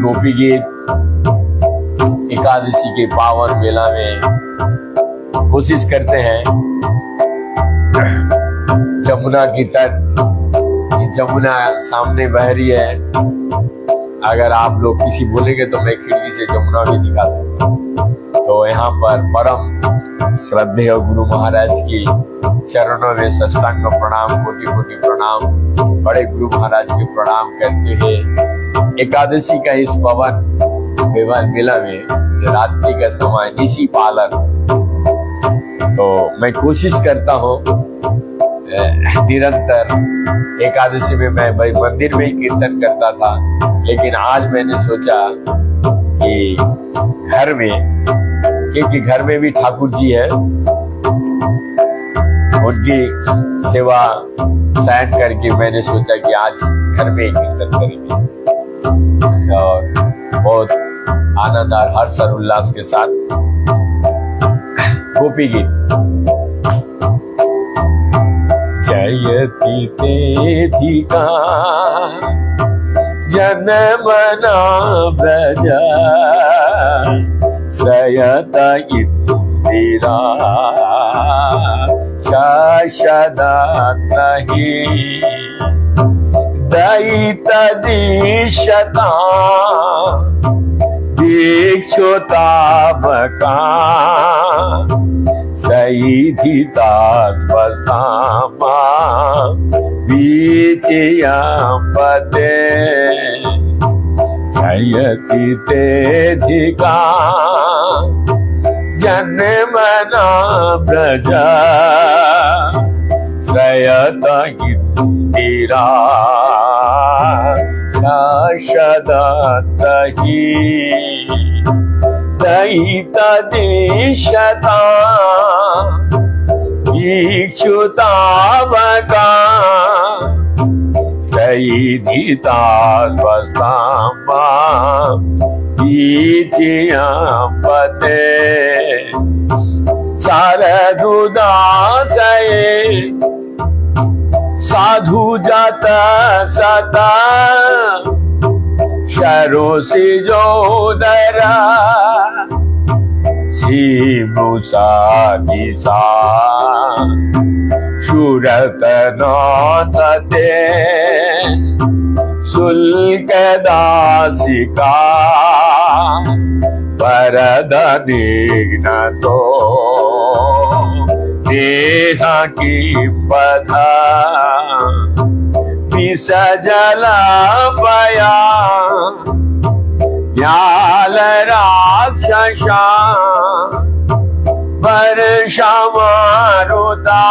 गोपी गीत एकादशी के पावन मेला में कोशिश करते हैं जमुना की तट, जमुना सामने बह रही है। अगर आप लोग किसी बोलेंगे तो मैं खिड़की से जमुना भी दिखा सकता हूँ। तो यहाँ पर परम श्रद्धेय गुरु महाराज की चरणों में साष्टांग प्रणाम, कोटि कोटि प्रणाम, बड़े गुरु महाराज के प्रणाम करते हुए एकादशी का इस पवन मेला में रात्रि का समय निशी पालन, तो मैं कोशिश करता हूँ निरंतर। एकादशी में मैं भाई मंदिर में ही कीर्तन करता था, लेकिन आज मैंने सोचा कि घर में, क्योंकि घर में भी ठाकुर जी है, उनकी सेवा साइन करके मैंने सोचा कि आज घर में ही कीर्तन करेंगे और बहुत आनंद और हर्ष और उल्लास के साथ गोपी गीत। जयति तेधिका जनमना व्रजा श्रयत इंदिरा शाश्वती दयित दिशता दीक्षुता बका सईधिता स्वस्तामा बीचयापते जयति तेधिका जन्मना व्रजा श्रयत इंदिरा शाश्वती दयित दिशता दीक्षुता बका सईधिता स्वस्तामा बीचयापते शारदुदासये साधु जात सता शरोषि जोदरा शिवुषा दिशा सुरत नाथते शुल्क दासिका परदनिघ्न तो देहा की पधा विष जला पया ज्ञाल राक्षसा वर्षा मारुता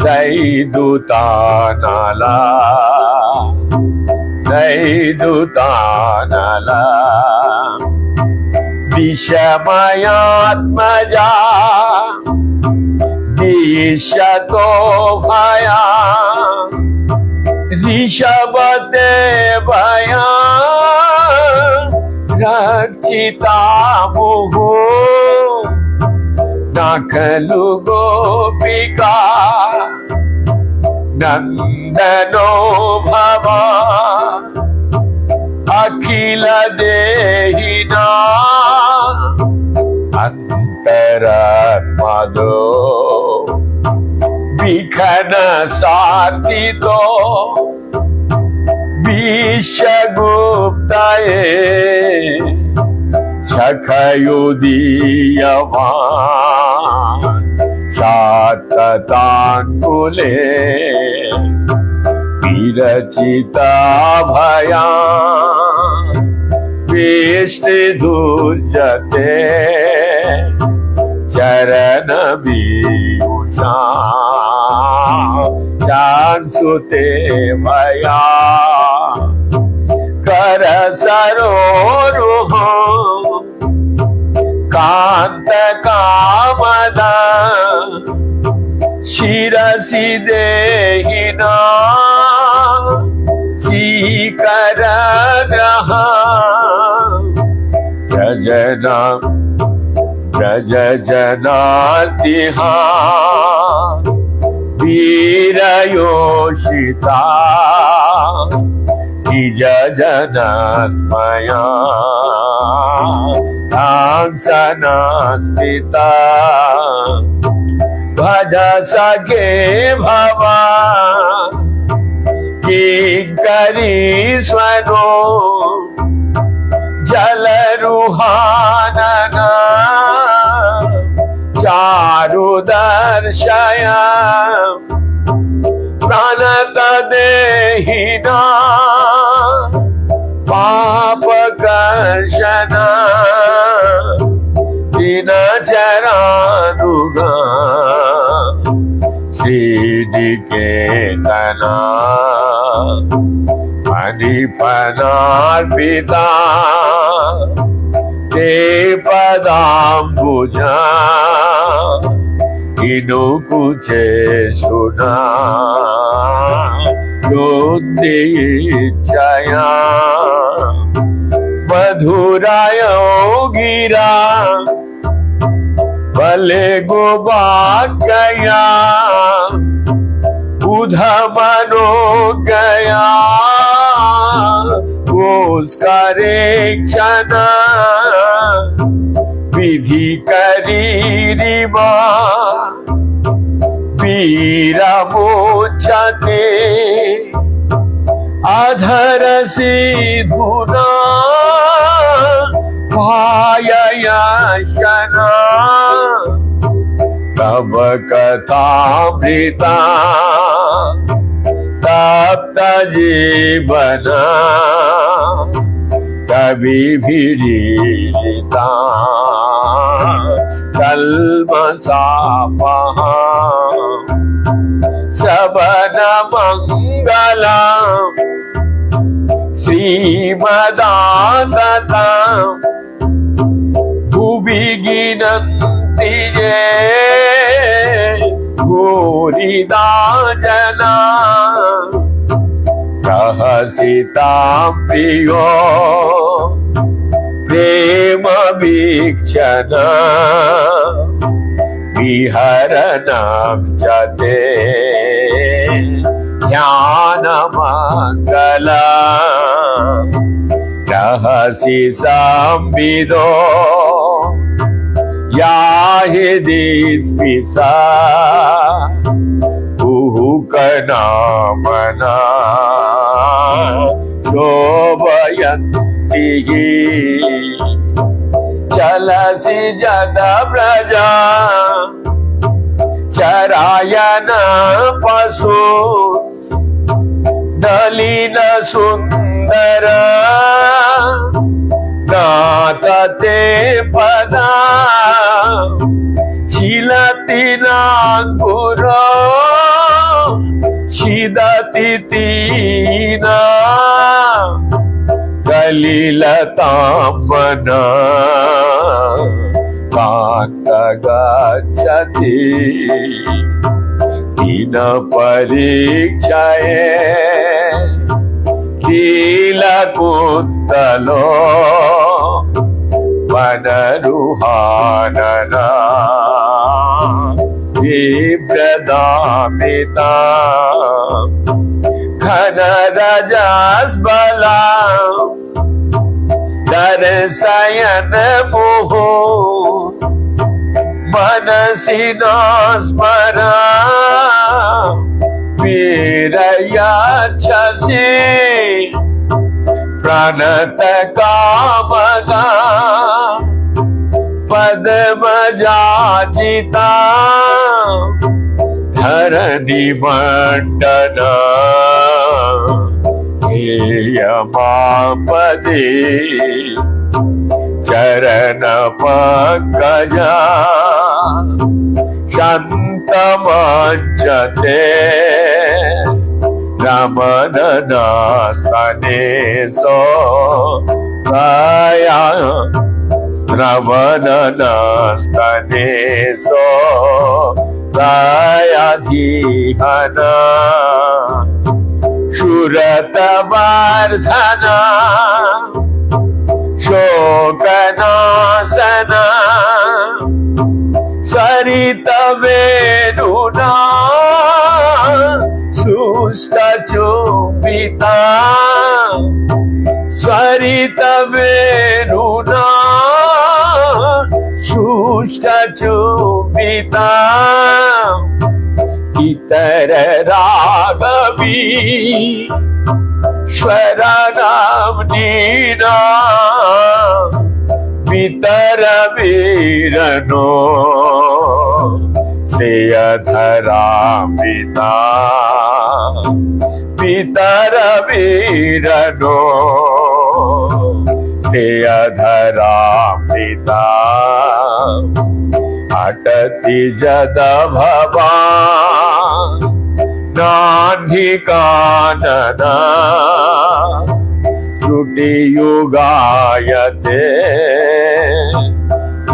दैदूता नाला विषमयात्मजा दिशतो भया ऋषभते भया रक्षिता मुहु नखलु गोपिका नंदनो भवा अखिल देहिना अंतरात्मा दो विखन साथितो विश्वगुप्ताये शखयुदीयमान शाततांकुले विरचिता भया विष्णुधुर्जते चरण विभूषा चांसुते भया कर सरोरुह कांत कामदा शिरसि देहिना चीकर ग्रह प्रजना ब्रज जनातिहा वीरयोषिता निज जन स्मया स्मिता भज सके भवा किंकरी स्वनो जल रुहानना चारु दर्शय प्रणत देहिना पाप कर्षणा दिनचरानुगा श्रीनिकेतना मणिफलार्पिता ते पदाम्बुजा इनुकुचे सुना रुद्दिच्छया मधुरायो गिरा भले गोभाग्यया उधमनो गया उसकारे क्षण विधि करी रिवा वीरा मोचते अधर सिधुना पाययशना तब कथामृता तप्त जीवना कभी भिड़िता कल्मषापहा सबन मंगला श्रीमदानता भुवि गिनन्ति ये भूरिदा जना रहसितां प्रियो प्रेम वीक्षण विहरणं च ते ध्यानमङ्गला रहसि संविदो याहि स्पिता कुहुकनामना शोभयन्ति चलसि जन व्रजा चरायन पशु नलिन सुंदर नातते पदा छिलति नांगुरो छिदति तीना कलिलताम्बना कान्त गच्छति दीन परीक्षये लीलकुन्तलो वनरुहानना विप्रदामिता घनरजस्बला दर्शयन मोहो मनसि न स्मरा वीरयच्छसि प्रणत कामगा पद्मजाचिता धरणि मंडना हेयमापदे चरण पंकजा शान्तमञ्चते रमणनास्तने सो दया रमणनास्तने सो दयाधीहना शूरतवर्धना शोकनाशना सरितवेणुना सुष्ठचुम्बिता हरित मेरुना शुष्क चुंबिता इतर राघवी स्वरनाम नीना पितर वीरनो श्रेयधरामृता पितर वीरनो श्रेयधरामृता अटति जद भवान् नान्धिकानना त्रुटियुगायते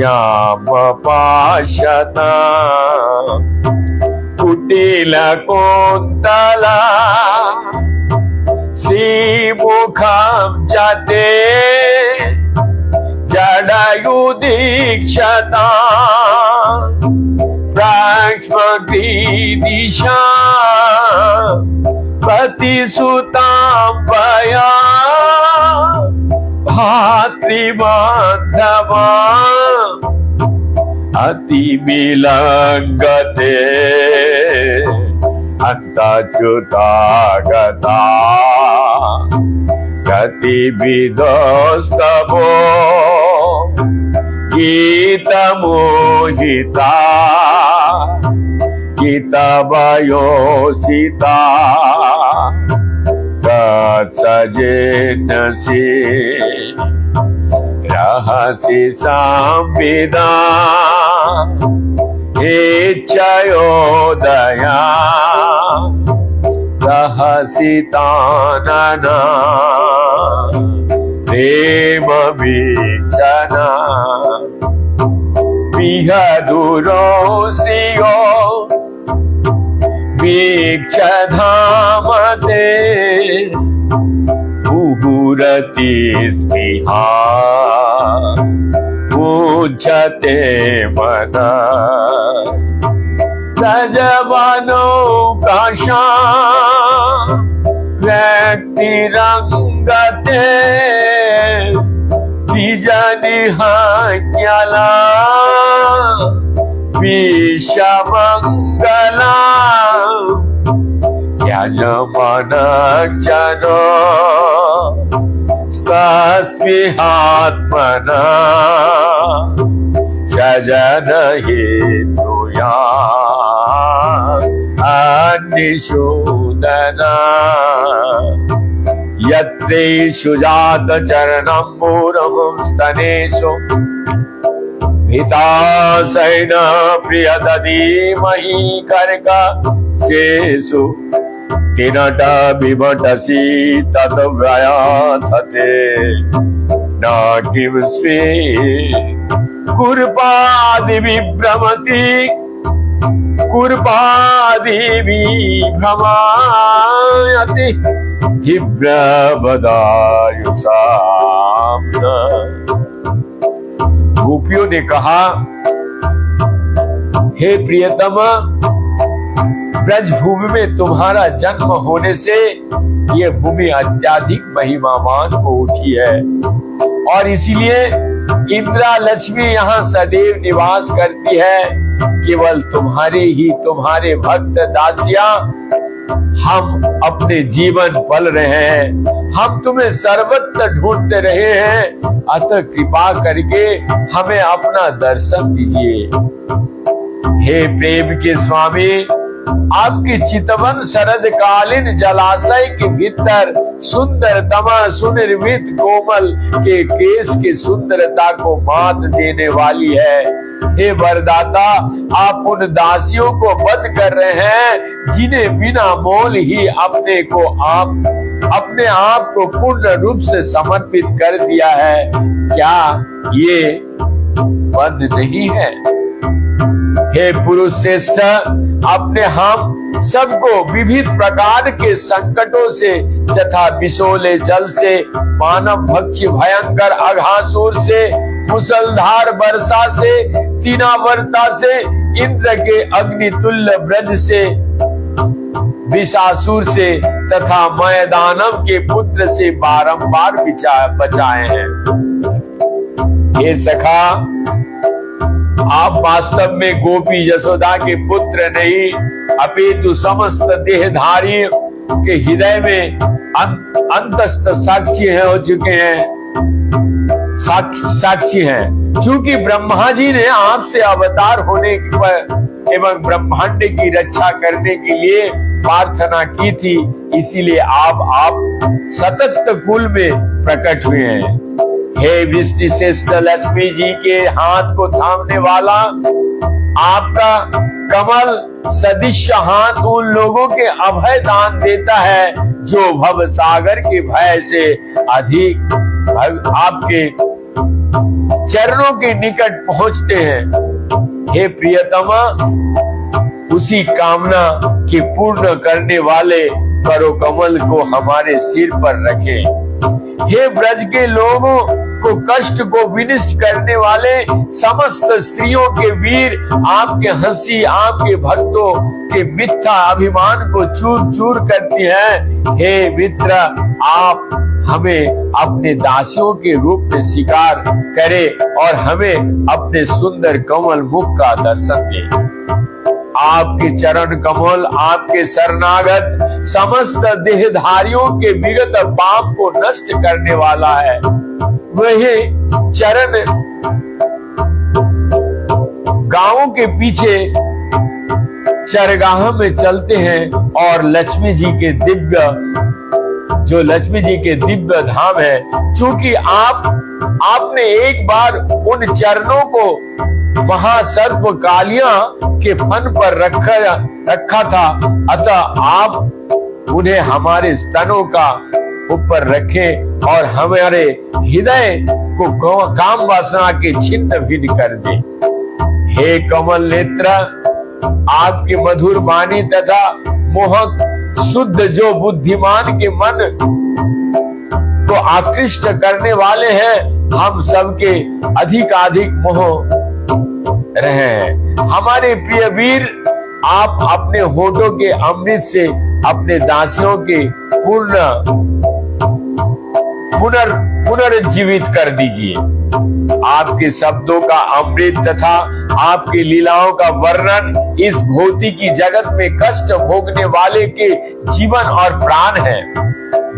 यामपाशता कुटिलकुन्तला श्रीमुखं जते जडयुदीक्षता प्राक्ष्मग्रीदिशा प्रतिसुतां पया भातृबान्धवा अतिविलङ्गते अन्तच्युतागता गतिविदस्तवो गीतमोहिता गीतवयोसिता तत्सजेनसि रहसि संविदा इच्छयोदया रहसि तानना प्रेम वीक्षणा विहदुरो श्रियो वीक्षधामते मुहुरति स्पृहा मुच्यते मना रजवनौकाशा व्यक्तिरङ्गते द्विजनिहान्यला विषमङ्गला यजमानक्षणो स्थिहात्मना सजनहेतुया अन्निशोदना यत्रेषु जातचरणं मूरहं स्तनेषु हिताशयन प्रियदधीमहि कर्कशेषु तिनट विभटसि तद्व्यथते न किंस्वे कुर्पादिविभ्रमति कुर्पादिविभ्रमायति जिब्रबदायुषाम्ना। गोपियों ने कहा, हे प्रियतम, ब्रज भूमि में तुम्हारा जन्म होने से ये भूमि अत्याधिक महिमावान हो उठी है और इसीलिए इंद्रा लक्ष्मी यहाँ सदैव निवास करती है। केवल तुम्हारे भक्त दासिया हम अपने जीवन पल रहे हैं, हम तुम्हें सर्वत्र ढूंढते रहे हैं, अतः कृपा करके हमें अपना दर्शन दीजिए। हे प्रेम के स्वामी, आपके चितवन शरदकालीन जलाशय के भीतर सुंदरतमा सुनिर्मित कोमल के केश की सुंदरता को मात देने वाली है। हे वरदाता, आप उन दासियों को वध कर रहे हैं जिन्हें बिना मोल ही अपने आप को पूर्ण रूप से समर्पित कर दिया है। क्या ये वध नहीं है? हे पुरुष श्रेष्ठ, अपने हम सबको विविध प्रकार के संकटों से तथा विषोले जल से, मानव भक्षी भयंकर अघासुर से, मुसलधार वर्षा से, तीनावर्ता से, इंद्र के अग्नितुल्य ब्रज से विषासुर से तथा मैदानव के पुत्र से बारंबार बचाए हैं। हे सखा, आप वास्तव में गोपी यशोदा के पुत्र नहीं, अपितु समस्त देहधारी के हृदय में अंतस्थ साक्षी हो चुके हैं, साक्षी हैं। चूंकि ब्रह्मा जी ने आपसे अवतार होने पर एवं ब्रह्मांड की रक्षा करने के लिए प्रार्थना की थी, इसीलिए आप सतत कुल में प्रकट हुए हैं। हे विष्णु श्रेष्ठ लक्ष्मी जी के हाथ को थामने वाला, आपका कमल सदिश हाथ उन लोगों के अभय दान देता है जो भव सागर के भय से अधिक आपके चरणों के निकट पहुंचते हैं। हे प्रियतमा, उसी कामना के पूर्ण करने वाले करो कमल को हमारे सिर पर रखें। हे ब्रज के लोगों को कष्ट को विनिष्ट करने वाले समस्त स्त्रियों के वीर, आपके हंसी आपके भक्तों के मिथ्या अभिमान को चूर चूर करती है। हे मित्र, आप हमें अपने दासियों के रूप में स्वीकार करें और हमें अपने सुंदर कमल मुख का दर्शन दें। आपके चरण कमल आपके शरणागत समस्त देहधारियों के विगत पाप को नष्ट करने वाला है। वही चरण गांवों के पीछे चरगाह में चलते हैं और लक्ष्मी जी के दिव्य धाम है। चूंकि आपने एक बार उन चरणों को महासर्प कालियां के फन पर रखा था, अतः आप उन्हें हमारे स्तनों का ऊपर रखें और हमारे हृदय को काम वासना के छिन्न भिन्न कर दे। हे कमल नेत्र, आपके मधुर वाणी तथा मोहक शुद्ध जो बुद्धिमान के मन को आकृष्ट करने वाले हैं, हम सबके अधिकाधिक मोह रहे हैं। हमारे प्रिय वीर, आप अपने होठों के अमृत से अपने दासियों के पुनर्जीवित कर दीजिए। आपके शब्दों का अमृत तथा आपकी लीलाओं का वर्णन इस भौतिकी जगत में कष्ट भोगने वाले के जीवन और प्राण है।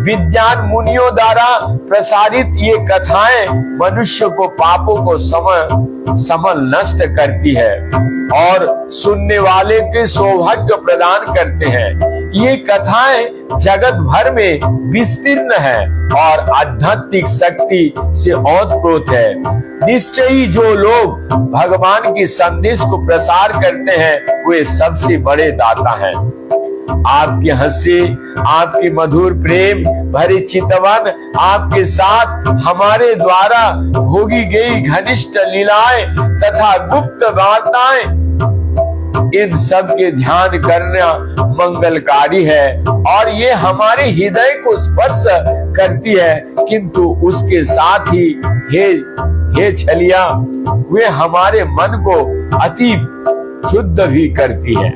विद्वान मुनियों द्वारा प्रसारित ये कथाएं मनुष्य को पापों को समल नष्ट करती है और सुनने वाले के सौभाग्य प्रदान करते हैं। ये कथाएं जगत भर में विस्तीर्ण है और आध्यात्मिक शक्ति से ओतप्रोत है। निश्चय ही जो लोग भगवान की संदेश को प्रसार करते हैं वे सबसे बड़े दाता हैं। आपकी हंसी, आपके मधुर प्रेम भरे चितवन, आपके साथ हमारे द्वारा भोगी गई घनिष्ठ लीलाएं तथा गुप्त वार्ताएं, इन सब के ध्यान करना मंगलकारी है और ये हमारे हृदय को स्पर्श करती है, किंतु उसके साथ ही हे छलिया, वे हमारे मन को अति शुद्ध भी करती है।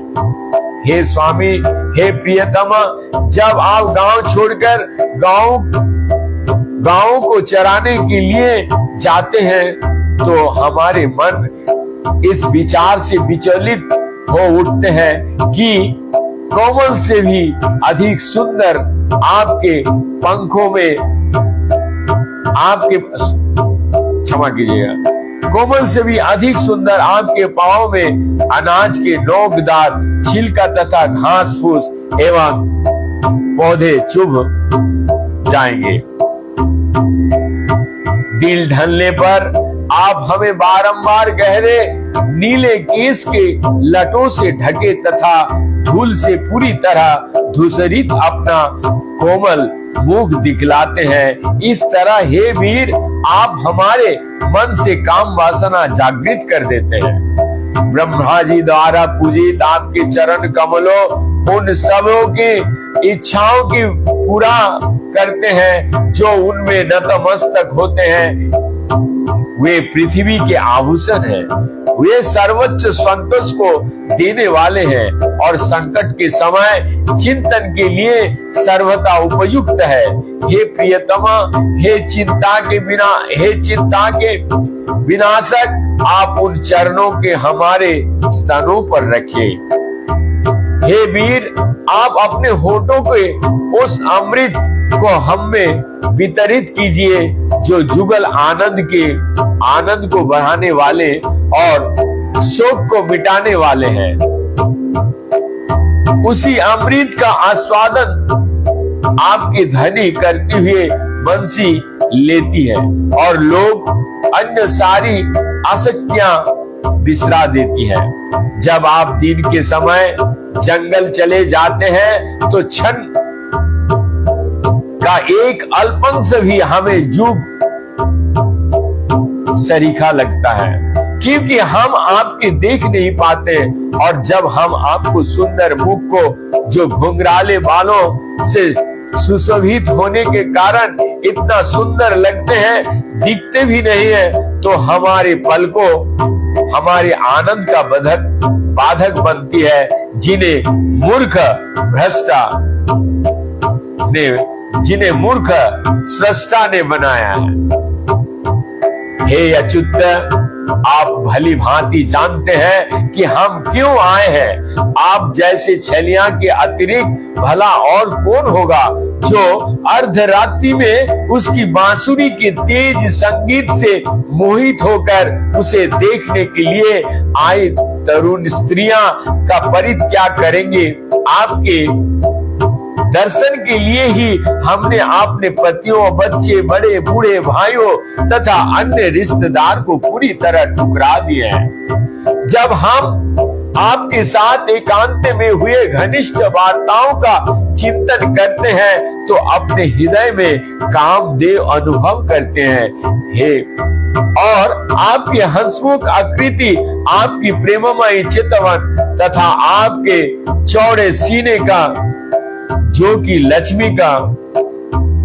हे स्वामी, हे प्रियतमा, जब आप गांव छोड़कर गांव को चराने के लिए जाते हैं तो हमारे मन इस विचार से विचलित हो उठते हैं कि कोमल से भी अधिक सुंदर आपके पंखों में, क्षमा कीजिएगा, कोमल से भी अधिक सुंदर आपके पांव में अनाज के नोकदार छिलका तथा घास फूस एवं पौधे चुभ जाएंगे। दिल ढलने पर आप हमें बारंबार गहरे नीले केस के लटों से ढके तथा धूल से पूरी तरह धूसरित अपना कोमल मुख दिखलाते हैं। इस तरह हे वीर, आप हमारे मन से काम वासना जागृत कर देते हैं। ब्रह्मा जी द्वारा पूजित आपके चरण कमलों उन सबों की इच्छाओं की पूरा करते हैं जो उनमें नतमस्तक होते हैं। वे पृथ्वी के आभूषण हैं। वे सर्वोच्च संतोष को देने वाले हैं और संकट के समय चिंतन के लिए सर्वथा उपयुक्त है। हे प्रियतमा, हे चिंता के विनाशक, आप उन चरणों के हमारे स्तनों पर रखें। हे वीर, आप अपने होठों के उस अमृत को हम में वितरित कीजिए जो जुगल आनंद को बढ़ाने वाले और शोक को मिटाने वाले हैं। उसी अमृत का आस्वादन आपकी ध्वनि करती हुए बंसी लेती है और लोग अन्य सारी आसक्तियां बिसरा देती है। जब आप दिन के समय जंगल चले जाते हैं तो क्षण का एक अल्पंश भी हमें जुग सरीखा लगता है, क्योंकि हम आपके देख नहीं पाते। और जब हम आपको सुंदर मुख को जो घुंघराले बालों से सुशोभित होने के कारण इतना सुंदर लगते हैं, दिखते भी नहीं है, तो हमारे पलकों हमारे आनंद का बाधक बनती है, जिन्हें मूर्ख सृष्टा ने बनाया है। हे अच्युत, आप भली भांति जानते हैं कि हम क्यों आए हैं। आप जैसे छलिया के अतिरिक्त भला और कौन होगा जो अर्धरात्रि में उसकी बांसुरी के तेज संगीत से मोहित होकर उसे देखने के लिए आई तरुण स्त्रियां का परित्याग करेंगे। आपके दर्शन के लिए ही हमने अपने पतियों, बच्चे, बड़े बूढ़े भाइयों तथा अन्य रिश्तेदार को पूरी तरह ठुकरा दिए हैं। जब हम आपके साथ एकांत में हुए घनिष्ठ वार्ताओं का चिंतन करते हैं तो अपने हृदय में कामदेव अनुभव करते हैं। हे और आपकी हंसमुख आकृति, आपकी प्रेममयी चितवन तथा आपके चौड़े सीने का, जो कि लक्ष्मी का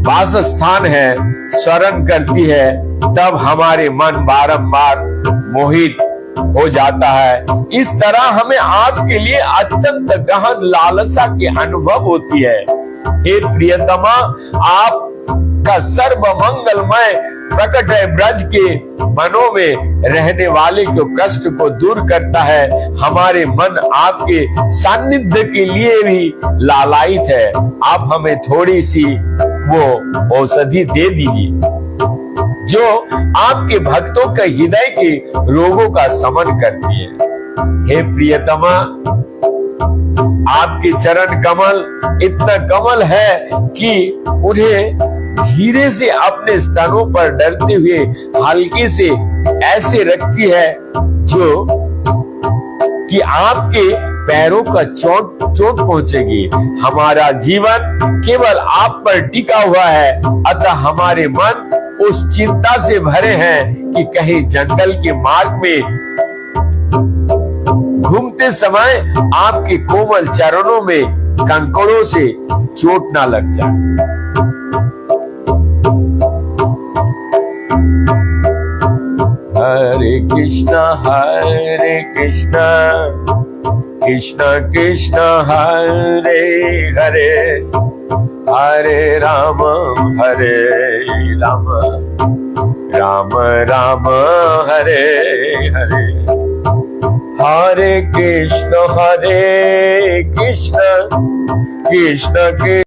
वासस्थान है, स्मरण करती है, तब हमारे मन बारंबार मोहित हो जाता है। इस तरह हमें आपके लिए अत्यंत गहन लालसा की अनुभव होती है। हे प्रियतमा, आप का सर्व मंगलमय प्रकट है, ब्रज के मनों में रहने वाले को कष्ट को दूर करता है। हमारे मन आपके सानिध्य के लिए भी लालायित है। आप हमें थोड़ी सी वो औषधि दे दीजिए जो आपके भक्तों के हृदय के रोगों का शमन करती है। हे प्रियतमा, आपके चरण कमल इतना कमल है कि उन्हें धीरे से अपने स्तनों पर डरते हुए हल्के से ऐसे रखती है जो कि आपके पैरों का चोट पहुंचेगी। हमारा जीवन केवल आप पर टिका हुआ है, अतः हमारे मन उस चिंता से भरे हैं कि कहीं जंगल के मार्ग में घूमते समय आपके कोमल चरणों में कंकड़ों से चोट ना लग जाए। हरे कृष्णा कृष्णा कृष्णा हरे हरे, हरे राम राम राम हरे हरे। हरे कृष्ण कृष्ण कृष्ण